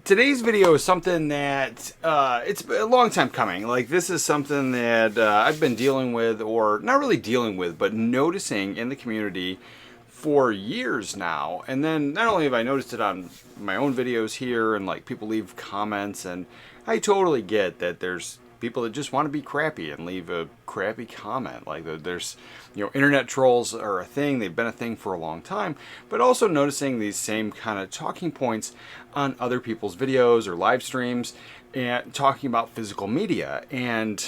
Today's video is something that it's a long time coming. Like, this is something that I've been dealing with, or not really dealing with, but noticing in the community for years now. And then not only have I noticed it on my own videos here, and like people leave comments, and I totally get that there's people that just want to be crappy and leave a crappy comment. Like, there's, internet trolls are a thing. They've been a thing for a long time. But also noticing these same kind of talking points on other people's videos or live streams and talking about physical media. And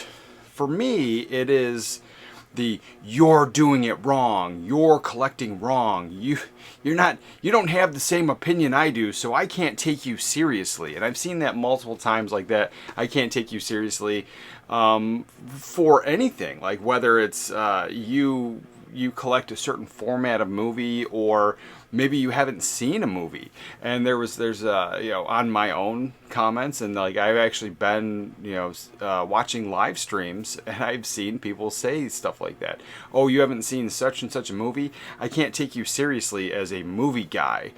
for me, it is the "you're doing it wrong, you're collecting wrong, you don't have the same opinion I do, so I can't take you seriously." And I've seen that multiple times, like that. I can't take you seriously for anything, like whether it's you collect a certain format of movie, or maybe you haven't seen a movie. And there's on my own comments, and like I've actually been watching live streams, and I've seen people say stuff like that. "Oh, you haven't seen such and such a movie? I can't take you seriously as a movie guy."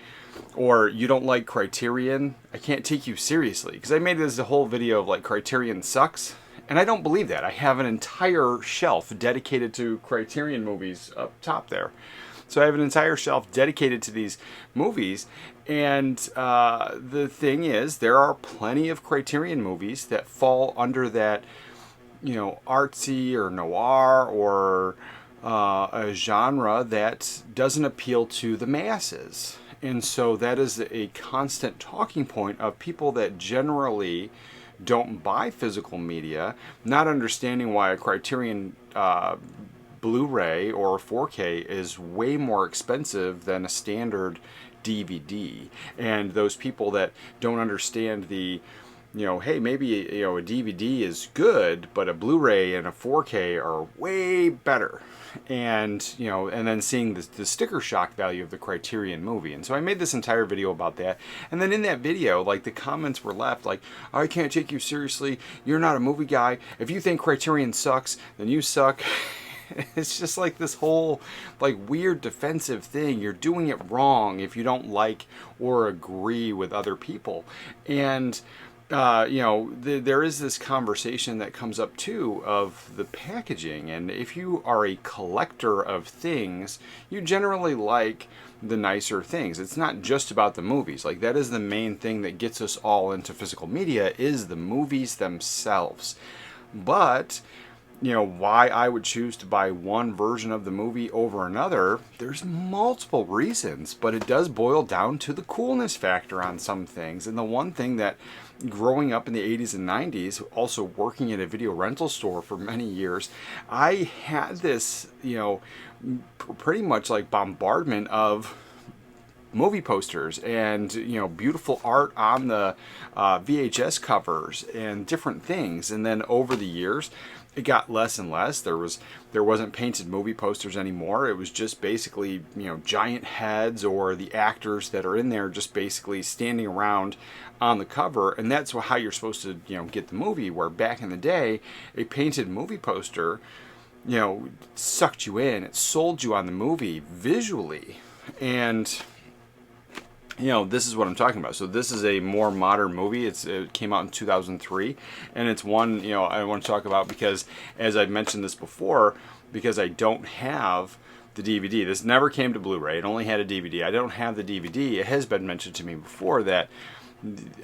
Or, "You don't like Criterion? I can't take you seriously." Because I made this whole video of like Criterion sucks. And I don't believe that. I have an entire shelf dedicated to Criterion movies up top there. So I have an entire shelf dedicated to these movies. And the thing is, there are plenty of Criterion movies that fall under that, artsy or noir, or a genre that doesn't appeal to the masses. And so that is a constant talking point of people that generally don't buy physical media, not understanding why a Criterion Blu-ray or 4K is way more expensive than a standard DVD. And those people that don't understand the, hey, maybe a DVD is good, but a Blu-ray and a 4K are way better. And and then seeing the sticker shock value of the Criterion movie. And so I made this entire video about that. And then in that video, like, the comments were left like, "I can't take you seriously, you're not a movie guy, if you think Criterion sucks, then you suck." It's just like this whole like weird defensive thing. You're doing it wrong if you don't like or agree with other people. And there is this conversation that comes up too of the packaging. And if you are a collector of things, you generally like the nicer things. It's not just about the movies. Like, that is the main thing that gets us all into physical media, is the movies themselves. But why I would choose to buy one version of the movie over another, there's multiple reasons, but it does boil down to the coolness factor on some things. And the one thing that, growing up in the 80s and 90s, also working at a video rental store for many years, I had this, pretty much like bombardment of movie posters and beautiful art on the VHS covers and different things. And then over the years, it got less and less. There wasn't painted movie posters anymore. It was just basically giant heads, or the actors that are in there just basically standing around on the cover. And that's how you're supposed to get the movie. Where back in the day, a painted movie poster sucked you in. It sold you on the movie visually. And this is what I'm talking about. So this is a more modern movie. It came out in 2003, and it's one I want to talk about because, as I've mentioned this before, because I don't have the DVD. This never came to Blu-ray. It only had a DVD. I don't have the DVD. It has been mentioned to me before that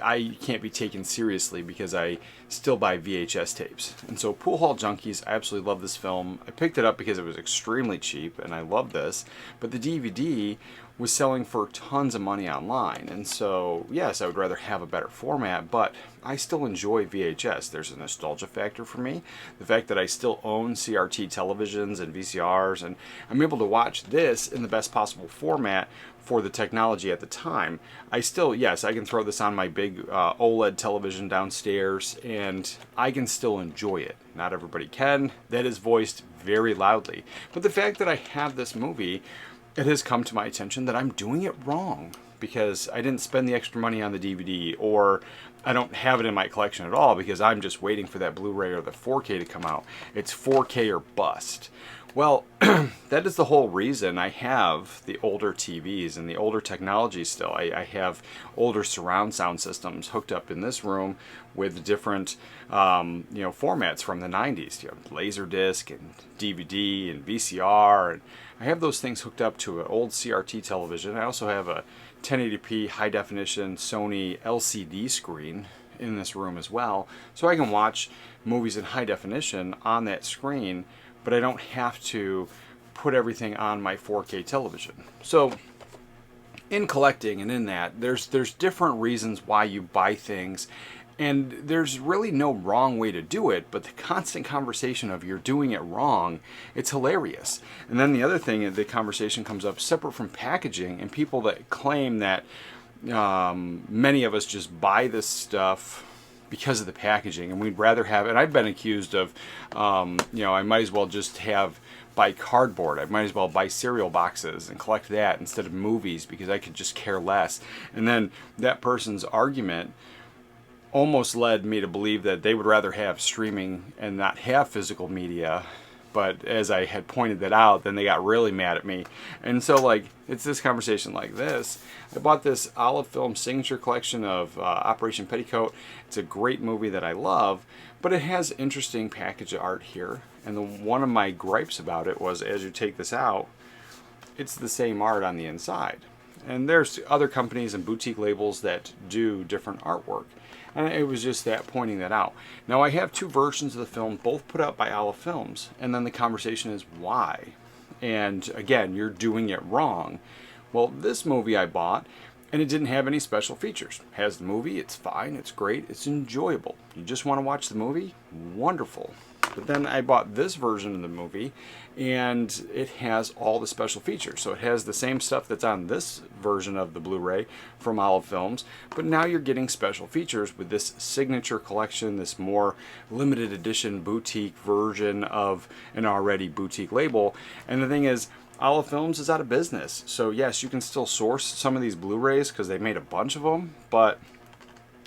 I can't be taken seriously because I still buy VHS tapes. And so, Pool Hall Junkies, I absolutely love this film. I picked it up because it was extremely cheap, and I love this. But the DVD was selling for tons of money online. And so, yes, I would rather have a better format, but I still enjoy VHS. There's a nostalgia factor for me. The fact that I still own CRT televisions and VCRs, and I'm able to watch this in the best possible format for the technology at the time. I still, yes, I can throw this on my big OLED television downstairs, and I can still enjoy it. Not everybody can. That is voiced very loudly. But the fact that I have this movie, it has come to my attention that I'm doing it wrong because I didn't spend the extra money on the DVD, or I don't have it in my collection at all because I'm just waiting for that Blu-ray or the 4K to come out. It's 4K or bust. Well, that is the whole reason I have the older TVs and the older technology still. I have older surround sound systems hooked up in this room with different formats from the 90s. You have Laserdisc and DVD and VCR. And I have those things hooked up to an old CRT television. I also have a 1080p high definition Sony LCD screen in this room as well. So I can watch movies in high definition on that screen, but I don't have to put everything on my 4K television. So in collecting and in that, there's different reasons why you buy things, and there's really no wrong way to do it, but the constant conversation of you're doing it wrong, it's hilarious. And then the other thing, the conversation comes up separate from packaging, and people that claim that many of us just buy this stuff because of the packaging, and we'd rather have, and I've been accused of, I might as well just buy cardboard. I might as well buy cereal boxes and collect that instead of movies because I could just care less. And then that person's argument almost led me to believe that they would rather have streaming and not have physical media. But as I had pointed that out, then they got really mad at me. And so, like, it's this conversation like this. I bought this Olive Film signature collection of Operation Petticoat. It's a great movie that I love, but it has interesting package art here. And one of my gripes about it was, as you take this out, it's the same art on the inside. And there's other companies and boutique labels that do different artwork. And it was just that, pointing that out. Now I have two versions of the film, both put out by Olive Films, and then the conversation is why. And again, you're doing it wrong. Well, this movie I bought, and it didn't have any special features. It has the movie, it's fine, it's great, it's enjoyable. You just want to watch the movie? Wonderful. But then I bought this version of the movie, and it has all the special features. So it has the same stuff that's on this version of the Blu-ray from Olive Films, but now you're getting special features with this signature collection, this more limited edition boutique version of an already boutique label. And the thing is, Olive Films is out of business. So yes, you can still source some of these Blu-rays because they made a bunch of them, but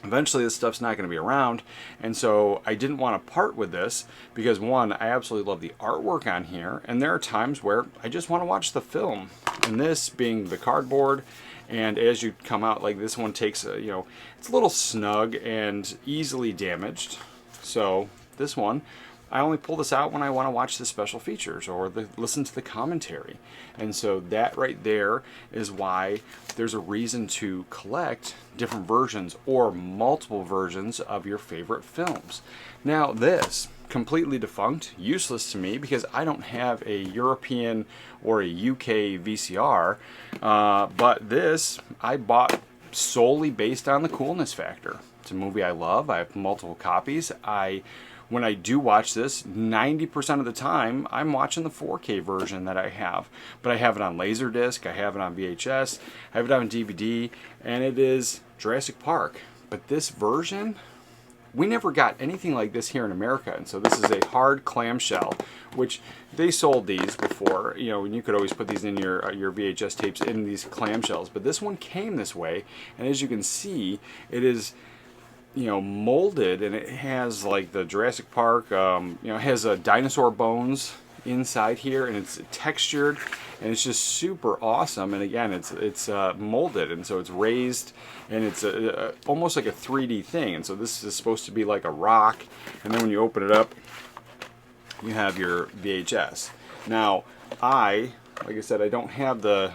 eventually this stuff's not going to be around. And so I didn't want to part with this because, one, I absolutely love the artwork on here, and there are times where I just want to watch the film. And this being the cardboard, and as you come out, like this one takes it's a little snug and easily damaged. So this one, I only pull this out when I want to watch the special features or listen to the commentary. And so that right there is why there's a reason to collect different versions or multiple versions of your favorite films. Now this, completely defunct, useless to me because I don't have a European or a UK VCR, but this I bought solely based on the coolness factor. It's a movie I love. I have multiple copies. When I do watch this, 90% of the time, I'm watching the 4K version that I have. But I have it on Laserdisc, I have it on VHS, I have it on DVD, and it is Jurassic Park. But this version, we never got anything like this here in America. And so this is a hard clamshell, which they sold these before, and you could always put these in your VHS tapes in these clamshells. But this one came this way, and as you can see, it is molded, and it has like the Jurassic Park, it has dinosaur bones inside here, and it's textured, and it's just super awesome. And again, it's molded, and so it's raised, and it's almost like a 3D thing. And so this is supposed to be like a rock, and then when you open it up, you have your VHS. Now, like I said, I don't have the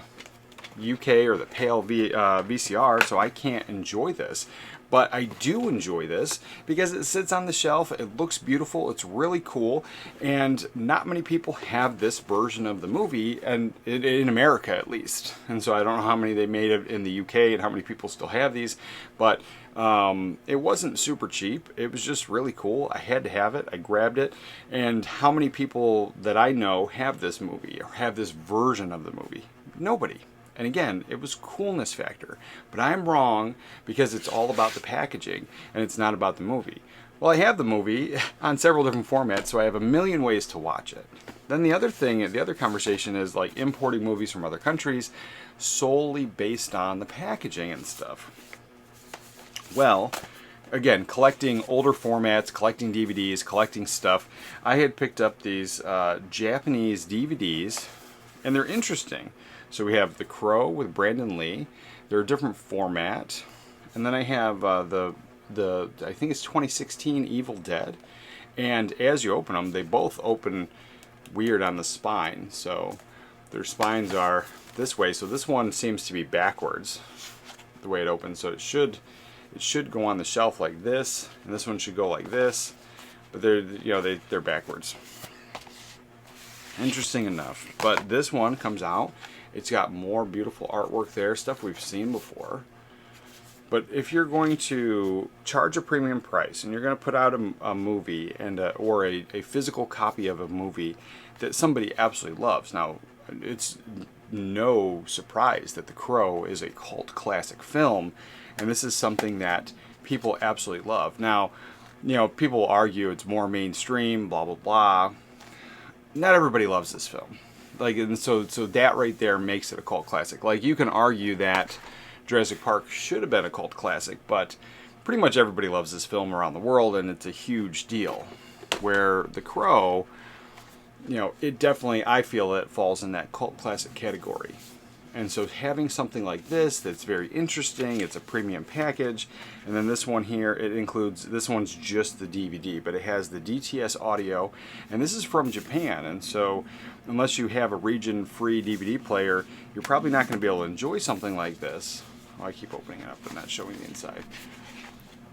UK or the PAL VCR, so I can't enjoy this. But I do enjoy this because it sits on the shelf, it looks beautiful, it's really cool, and not many people have this version of the movie, and in America at least. And so I don't know how many they made in the UK and how many people still have these, but it wasn't super cheap. It was just really cool. I had to have it. I grabbed it. And how many people that I know have this movie or have this version of the movie? Nobody. And again, it was coolness factor. But I'm wrong because it's all about the packaging and it's not about the movie. Well, I have the movie on several different formats, so I have a million ways to watch it. Then the other conversation is like importing movies from other countries solely based on the packaging and stuff. Well, again, collecting older formats, collecting DVDs, collecting stuff, I had picked up these Japanese DVDs, and they're interesting. So we have The Crow with Brandon Lee. They're a different format. And then I have the I think it's 2016 Evil Dead. And as you open them, they both open weird on the spine. So their spines are this way. So this one seems to be backwards, the way it opens. So it should go on the shelf like this, and this one should go like this. But they're backwards. Interesting enough. But this one comes out. It's got more beautiful artwork there, stuff we've seen before. But if you're going to charge a premium price and you're going to put out a movie or a physical copy of a movie that somebody absolutely loves, now it's no surprise that The Crow is a cult classic film, and this is something that people absolutely love. Now, people argue it's more mainstream, blah blah blah. Not everybody loves this film. And so that right there makes it a cult classic. Like, you can argue that Jurassic Park should have been a cult classic, but pretty much everybody loves this film around the world, and it's a huge deal. Where The Crow, it definitely, I feel it falls in that cult classic category. And so having something like this that's very interesting, it's a premium package, and then this one here, this one's just the DVD, but it has the DTS audio, and this is from Japan, and so unless you have a region-free DVD player, you're probably not going to be able to enjoy something like this. Oh, I keep opening it up and not showing the inside.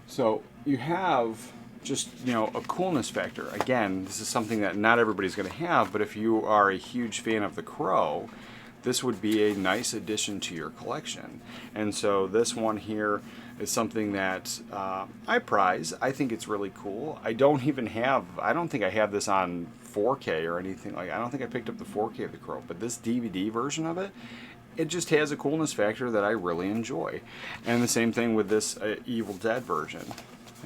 So you have just, a coolness factor. Again, this is something that not everybody's going to have, but if you are a huge fan of The Crow, this would be a nice addition to your collection. And so this one here is something that I prize. I think it's really cool. I don't think I have this on 4K or anything like that. I don't think I picked up the 4K of The Crow, but this DVD version of it, it just has a coolness factor that I really enjoy. And the same thing with this Evil Dead version.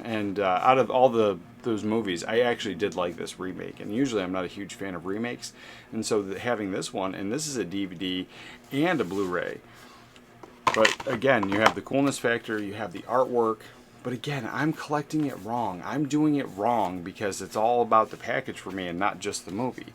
And out of all those movies, I actually did like this remake. And usually I'm not a huge fan of remakes. And so having this one, and this is a DVD and a Blu-ray. But again, you have the coolness factor, you have the artwork. But again, I'm collecting it wrong. I'm doing it wrong because it's all about the package for me and not just the movie.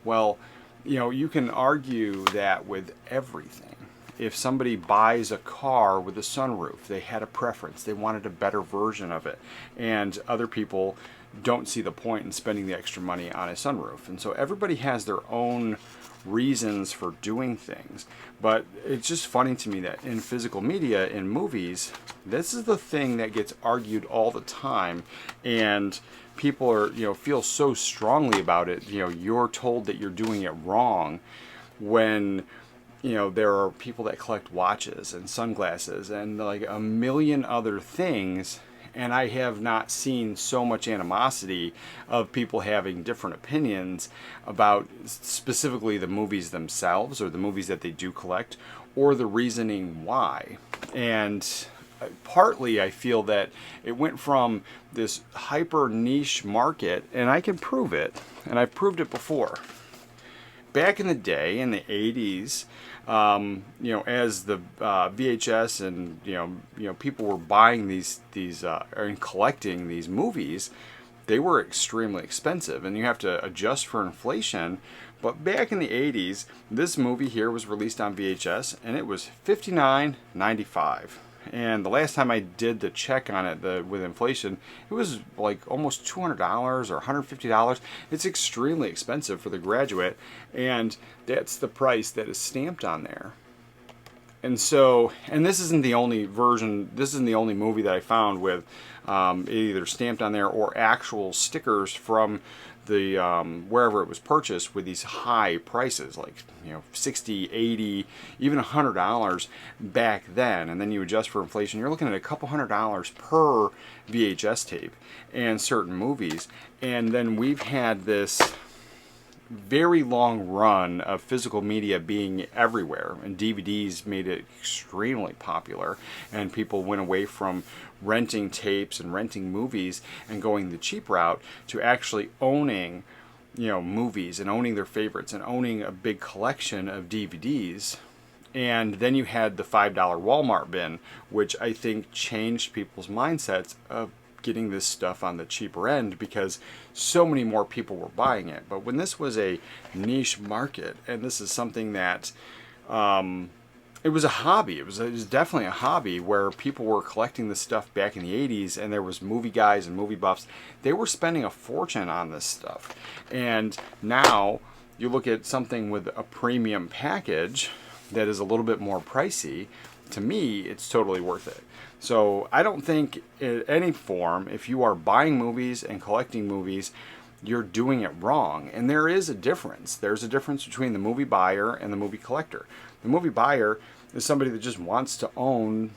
Well, you can argue that with everything. If somebody buys a car with a sunroof, they had a preference, they wanted a better version of it, and other people don't see the point in spending the extra money on a sunroof. And so everybody has their own reasons for doing things. But it's just funny to me that in physical media, in movies, this is the thing that gets argued all the time, and people are, feel so strongly about it. You're told that you're doing it wrong when there are people that collect watches and sunglasses and like a million other things, and I have not seen so much animosity of people having different opinions about specifically the movies themselves or the movies that they do collect or the reasoning why. And partly I feel that it went from this hyper niche market, and I can prove it, and I've proved it before. Back in the day, in the 80s, as the VHS and people were buying these and collecting these movies, they were extremely expensive, and you have to adjust for inflation. But back in the 80s, this movie here was released on VHS, and it was $59.95. And the last time I did the check on it with inflation, it was like almost $200 or $150. It's extremely expensive for the graduate, and that's the price that is stamped on there. And so, and this isn't the only version, this isn't the only movie that I found with either stamped on there or actual stickers from the wherever it was purchased with these high prices, like $60, $80, even $100 back then. And then you adjust for inflation, you're looking at a couple $100 per VHS tape and certain movies. And then we've had this very long run of physical media being everywhere, and DVDs made it extremely popular, and people went away from renting tapes and renting movies and going the cheap route to actually owning movies and owning their favorites and owning a big collection of DVDs. And then you had the $5 Walmart bin, which I think changed people's mindsets of getting this stuff on the cheaper end because so many more people were buying it. But when this was a niche market, and this is something that it was a hobby. It was definitely a hobby where people were collecting this stuff back in the 80s, and there was movie guys and movie buffs. They were spending a fortune on this stuff. And now you look at something with a premium package that is a little bit more pricey. To me, it's totally worth it. So I don't think in any form, if you are buying movies and collecting movies, you're doing it wrong. And there is a difference. There's a difference between the movie buyer and the movie collector. The movie buyer is somebody that just wants to own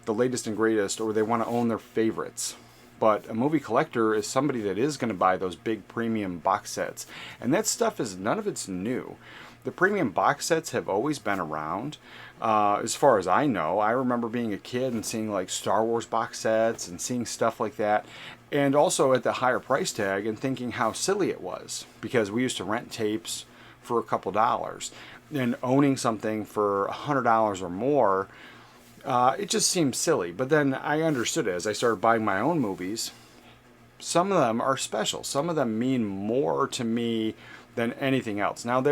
the latest and greatest, or they want to own their favorites. But a movie collector is somebody that is going to buy those big premium box sets. And that stuff is, none of it's new. The premium box sets have always been around. As far as I know, I remember being a kid and seeing like Star Wars box sets and seeing stuff like that. And also at the higher price tag and thinking how silly it was, because we used to rent tapes for a couple dollars. And owning something for $100 or more, it just seemed silly. But then I understood it as I started buying my own movies. Some of them are special. Some of them mean more to me than anything else. Now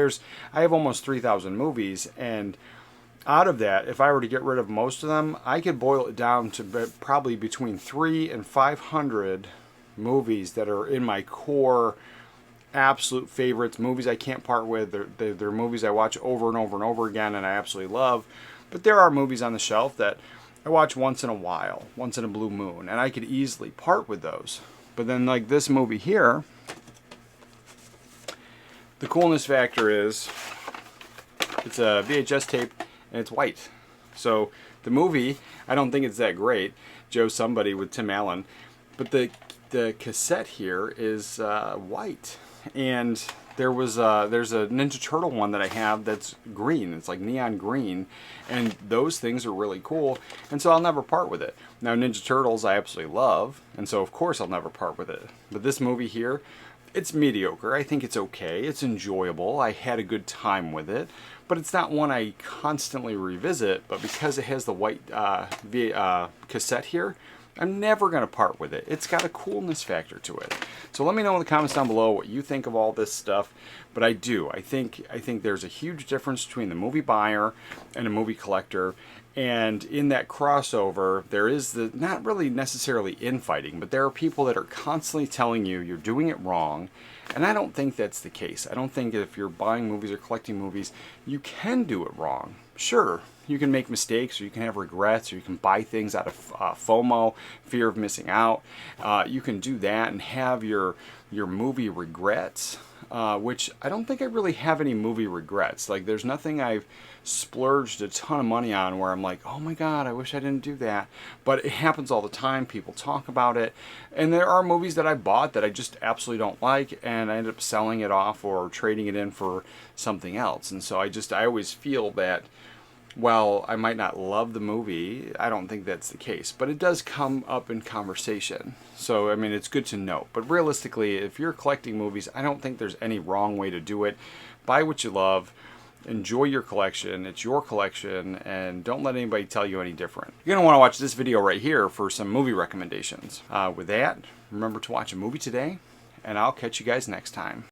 I have almost 3,000 movies, and out of that, if I were to get rid of most of them, I could boil it down to probably between 300 and 500 movies that are in my core absolute favorites, movies I can't part with. They're movies I watch over and over and over again and I absolutely love. But there are movies on the shelf that I watch once in a while, once in a blue moon, and I could easily part with those. But then like this movie here, the coolness factor is it's a VHS tape and it's white. So the movie, I don't think it's that great, Joe Somebody with Tim Allen, but the cassette here is white. And there's a Ninja Turtle one that I have that's green. It's like neon green, and those things are really cool, and so I'll never part with it. Now Ninja Turtles I absolutely love, and so of course I'll never part with it. But this movie here, it's mediocre. I think it's okay. It's enjoyable. I had a good time with it, but it's not one I constantly revisit. But because it has the white cassette here, I'm never going to part with it. It's got a coolness factor to it. So let me know in the comments down below what you think of all this stuff. But I do. I think there's a huge difference between the movie buyer and a movie collector. And in that crossover, there is not really necessarily infighting, but there are people that are constantly telling you you're doing it wrong. And I don't think that's the case. I don't think if you're buying movies or collecting movies, you can do it wrong. Sure, you can make mistakes, or you can have regrets, or you can buy things out of FOMO, fear of missing out. You can do that and have your movie regrets, which I don't think I really have any movie regrets. Like, there's nothing I've splurged a ton of money on where I'm like, oh my god, I wish I didn't do that. But it happens all the time. People talk about it. And there are movies that I bought that I just absolutely don't like, and I end up selling it off or trading it in for something else. And so I always feel that, while I might not love the movie, I don't think that's the case. But it does come up in conversation. So, I mean, it's good to know. But realistically, if you're collecting movies, I don't think there's any wrong way to do it. Buy what you love. Enjoy your collection. It's your collection. And don't let anybody tell you any different. You're going to want to watch this video right here for some movie recommendations. With that, remember to watch a movie today. And I'll catch you guys next time.